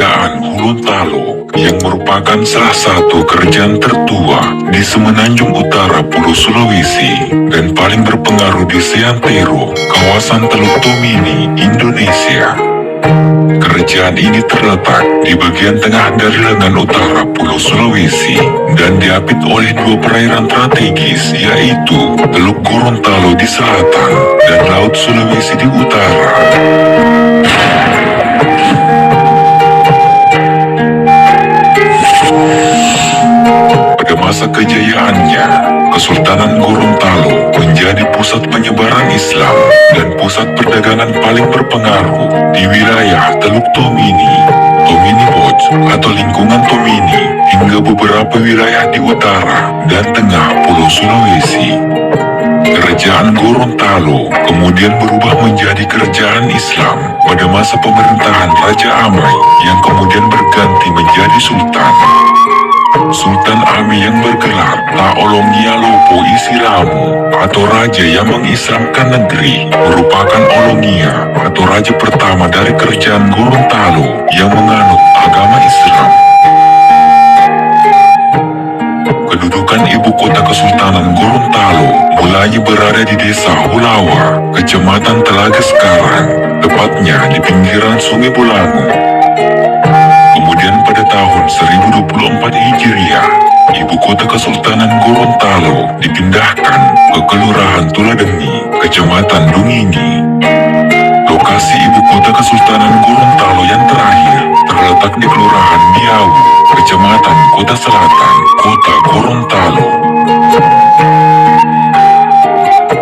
Kerajaan Gorontalo yang merupakan salah satu kerajaan tertua di semenanjung utara Pulau Sulawesi dan paling berpengaruh di Seantero, kawasan Teluk Tomini, Indonesia. Kerajaan ini terletak di bagian tengah dari lengan utara Pulau Sulawesi dan diapit oleh dua perairan strategis, yaitu Teluk Gorontalo di selatan dan Laut Sulawesi di utara. Pada masa kejayaannya, Kesultanan Gorontalo menjadi pusat penyebaran Islam dan pusat perdagangan paling berpengaruh di wilayah Teluk Tomini, Tomini Boch atau lingkungan Tomini, hingga beberapa wilayah di utara dan tengah Pulau Sulawesi. Kerajaan Gorontalo kemudian berubah menjadi kerajaan Islam pada masa pemerintahan Raja Amai yang kemudian berganti menjadi Sultan. Sultan Amai yang bergelar Taolongia Lopo Isiramu atau Raja yang mengislamkan negeri merupakan Olongia atau Raja pertama dari kerajaan Gorontalo yang menganut agama Islam. Kedudukan ibu kota Kesultanan Gorontalo mulanya berada di desa Hulawa, Kecamatan Telaga Sekarang, tepatnya di pinggiran Sungai Bolango. Kemudian pada tahun 1024 Hijriah, ibu kota Kesultanan Gorontalo dipindahkan ke Kelurahan Tuladengi, Kecamatan Dungingi. Lokasi ibu kota Kesultanan Gorontalo yang terakhir terletak di Kelurahan Biau, Kecamatan Kota Selatan, Kota Gorontalo.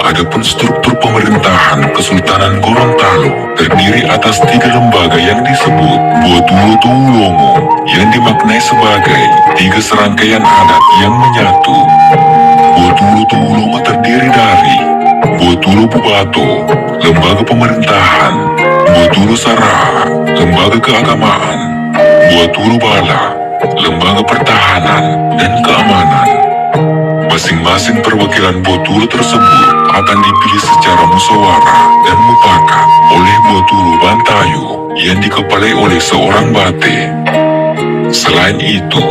Adapun struktur pemerintahan Kesultanan Gorontalo terdiri atas 3 lembaga yang disebut Botulo Tuulongo, yang dimaknai sebagai 3 serangkaian adat yang menyatu. Botulo Tuulongo terdiri dari Botulo Bubato, lembaga pemerintahan; Botulo Saraha, lembaga keagamaan; Botulo Bala, lembaga pertahanan dan keamanan. Masing-masing perwakilan Botulo tersebut akan dipilih secara musyawarah dan mufakat oleh Botulo Bantayo yang dikepalai oleh seorang bate. Selain itu,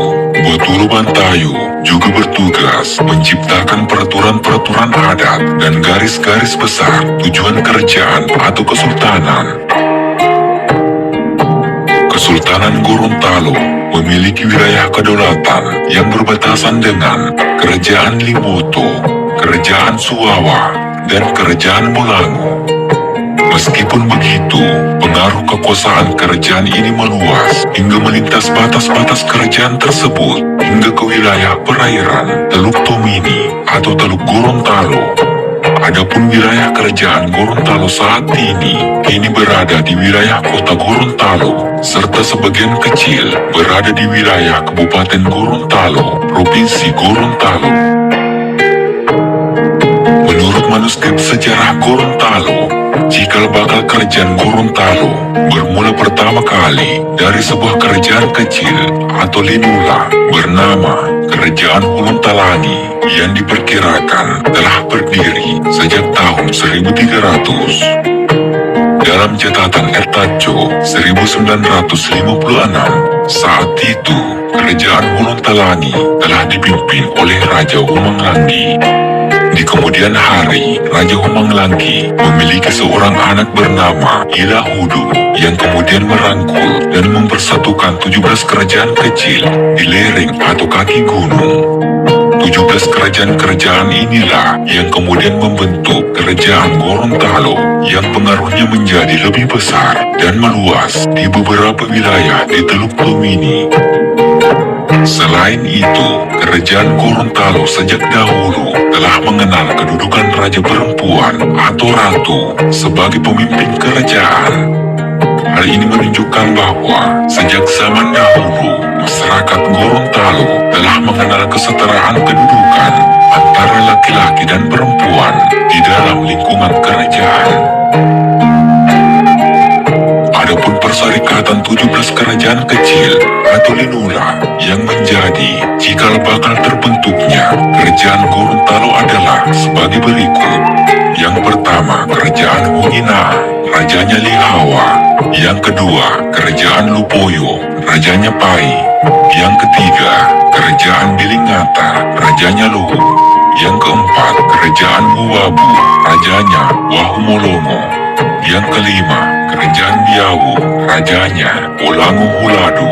Botulo Bantayo juga bertugas menciptakan peraturan-peraturan adat dan garis-garis besar tujuan kerajaan atau kesultanan. Kesultanan Gorontalo memiliki wilayah kedaulatan yang berbatasan dengan Kerajaan Limoto, Kerajaan Suwawa, dan Kerajaan Bolango. Meskipun begitu, pengaruh kekuasaan kerajaan ini meluas hingga melintas batas-batas kerajaan tersebut hingga ke wilayah perairan Teluk Tomini atau Teluk Gorontalo. Adapun wilayah kerajaan Gorontalo saat ini kini berada di wilayah kota Gorontalo, serta sebagian kecil berada di wilayah Kabupaten Gorontalo, Provinsi Gorontalo. Menurut manuskrip sejarah Gorontalo, cikal bakal kerajaan Gorontalo bermula pertama kali dari sebuah kerajaan kecil atau linula bernama Kerajaan Hulun Talangi yang diperkirakan telah berdiri sejak tahun 1300. Dalam catatan Ertaco 1956, saat itu Kerajaan Hulun Talangi telah dipimpin oleh Raja Humang Langgi. Di kemudian hari, Raja Humang Langgi memiliki seorang anak bernama Ila Hudu yang kemudian merangkul dan mempersatukan 17 kerajaan kecil di lereng atau kaki gunung. 17 kerajaan-kerajaan inilah yang kemudian membentuk Kerajaan Gorontalo yang pengaruhnya menjadi lebih besar dan meluas di beberapa wilayah di Teluk Tomini. Selain itu, Kerajaan Gorontalo sejak dahulu telah mengenal kedudukan raja perempuan atau ratu sebagai pemimpin kerajaan. Hal ini menunjukkan bahwa sejak zaman dahulu, masyarakat Gorontalo telah mengenal kesetaraan kedudukan antara laki-laki dan perempuan di dalam lingkungan kerajaan. Adapun perserikatan 17 kerajaan kecil atau linula yang menjadi cikal bakal terbentuknya Kerajaan Gorontalo adalah sebagai berikut. Yang pertama, Kerajaan Hungina, rajanya Lihawa. Yang kedua, Kerajaan Lupoyo, rajanya Pai. Yang ketiga, kerajaan Bilingata, rajanya Luhu. Yang keempat, kerajaan Buwabu, rajanya Wahumolongo. Yang kelima, kerajaan Biawu, rajanya Olango Huladu.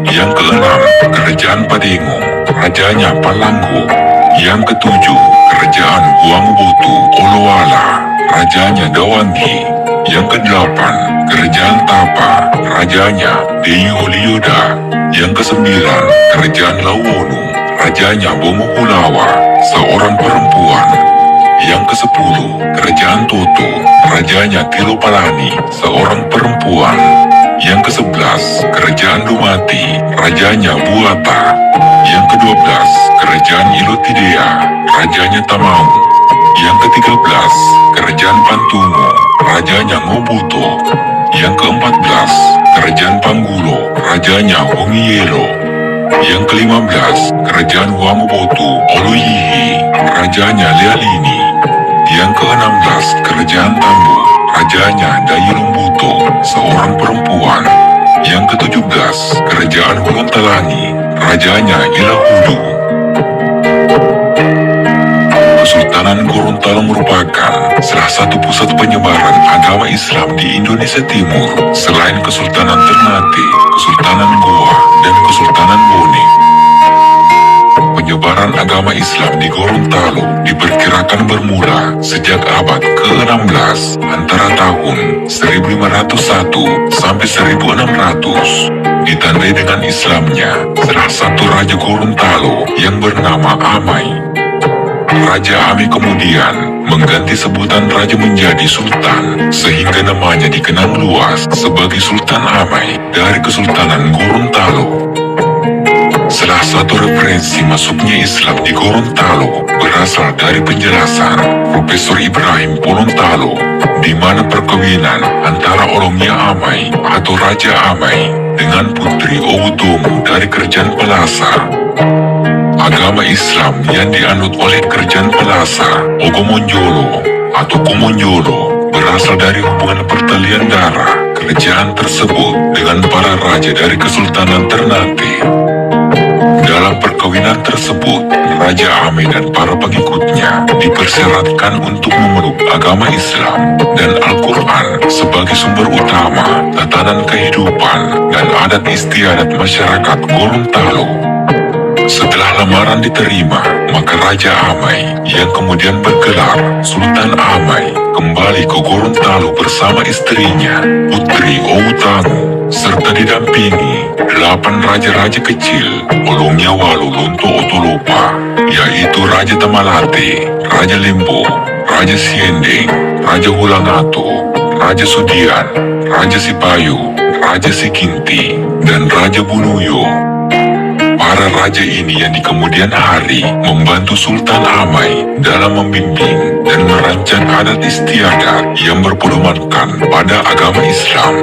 Yang keenam, kerajaan Padengo, rajanya Palanggo. Yang ketujuh, kerajaan Huangbutu Oloala, rajanya Dawangi. Yang kedelapan, kerajaan Tapa, rajanya Deyolioda. Yang kesembilan, kerajaan Lawonu, rajanya Bomuhulawa, seorang perempuan. Yang kesepuluh, kerajaan Toto, rajanya Tilopalani, seorang perempuan. Yang kesebelas, kerajaan Dumati, rajanya Buata. Yang kedua-belas, kerajaan Ilotidea, rajanya Tamau. Yang ke-13, kerajaan Pantungo, rajanya Ngobuto. Yang ke-14, kerajaan Panggulo, rajanya Hongielo. Yang ke-15, kerajaan Huangbotu Oluyihi, rajanya Lealini. Yang ke-16, kerajaan Tambu, rajanya Dayilumbuto, seorang perempuan. Yang ke-17, kerajaan Huluntalangi, rajanya Ilahudu. Kesultanan Gorontalo merupakan salah satu pusat penyebaran agama Islam di Indonesia Timur, selain Kesultanan Ternate, Kesultanan Goa, dan Kesultanan Bone. Penyebaran agama Islam di Gorontalo diperkirakan bermula sejak abad ke-16 antara tahun 1501 sampai 1600. Ditandai dengan Islamnya salah satu raja Gorontalo yang bernama Amai. Raja Amai kemudian mengganti sebutan raja menjadi sultan, sehingga namanya dikenal luas sebagai Sultan Amai dari Kesultanan Gorontalo. Salah satu referensi masuknya Islam di Gorontalo berasal dari penjelasan Profesor Ibrahim Polontalo, di mana perkawinan antara Orangnya Amai atau Raja Amai dengan Putri Owutomo dari Kerajaan Pelasa. Agama Islam yang dianut oleh Kerajaan Pelasa, Ogomonjolo atau Kumonjolo, berasal dari hubungan pertalian darah kerajaan tersebut dengan para raja dari Kesultanan Ternate. Dalam perkawinan tersebut, Raja Amai dan para pengikutnya dipersyaratkan untuk memeluk agama Islam dan Al-Quran sebagai sumber utama tatanan kehidupan dan adat istiadat masyarakat Gorontalo. Setelah lamaran diterima, maka Raja Amai yang kemudian bergelar Sultan Amai kembali ke Gorontalo bersama istrinya, Putri Owutango, serta didampingi 8 raja-raja kecil, Olongnya Walu Lonto Otolopa, yaitu Raja Tamalate, Raja Lembo, Raja Siendeng, Raja Hulangato, Raja Sudian, Raja Sipayu, Raja Sikinti, dan Raja Bunuyo. Para raja ini yang di kemudian hari membantu Sultan Amai dalam membimbing dan merancang adat istiadat yang berpedomankan pada agama Islam.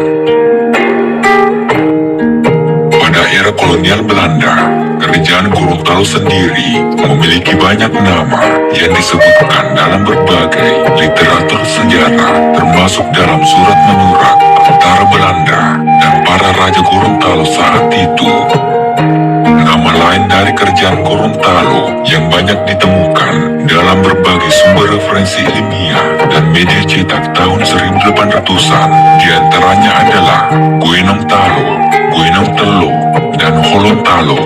Pada era kolonial Belanda, Kerajaan Gorontalo sendiri memiliki banyak nama yang disebutkan dalam berbagai literatur sejarah, termasuk dalam surat menyurat antara Belanda dan para raja Gorontalo saat itu. Nama lain dari Kerajaan Gorontalo yang banyak ditemukan dalam berbagai sumber referensi ilmiah dan media cetak tahun 1800-an diantaranya adalah Guenong Talo, Guenong Telo, dan Holontalo.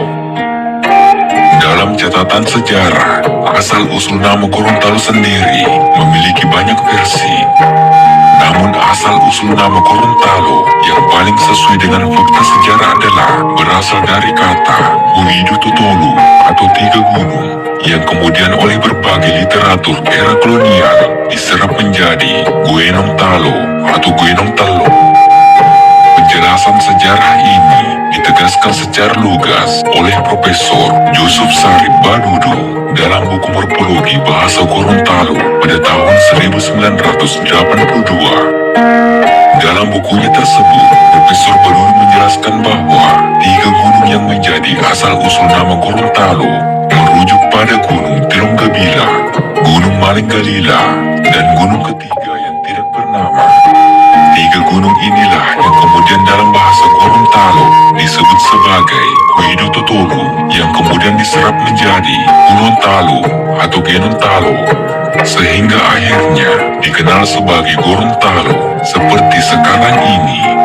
Dalam catatan sejarah, asal-usul nama Gorontalo sendiri memiliki banyak versi. Namun asal-usul nama Gorontalo yang paling sesuai dengan fakta sejarah adalah berasal dari kata Huidu Totolu atau 3 gunung, yang kemudian oleh berbagai literatur era kolonial diserap menjadi Guenong Talo atau Guenong Telo. Penjelasan sejarah ini ditegaskan secara lugas oleh Profesor Yusuf Sarip Badudu dalam buku Morfologi Bahasa Gorontalo pada tahun 1982. Dalam bukunya tersebut, Profesor Badudu menjelaskan bahwa 3 gunung yang menjadi asal-usul nama Gorontalo merujuk pada Gunung Tirunggabila, Gunung Malinggalila, dan gunung ketiga yang tidak bernama. 3 gunung inilah yang kemudian dalam bahasa Gorontalo Gorontalo disebut sebagai Huidu Totolu yang kemudian diserap menjadi Gorontalo atau Genontalo sehingga akhirnya dikenal sebagai Gorontalo seperti sekarang ini.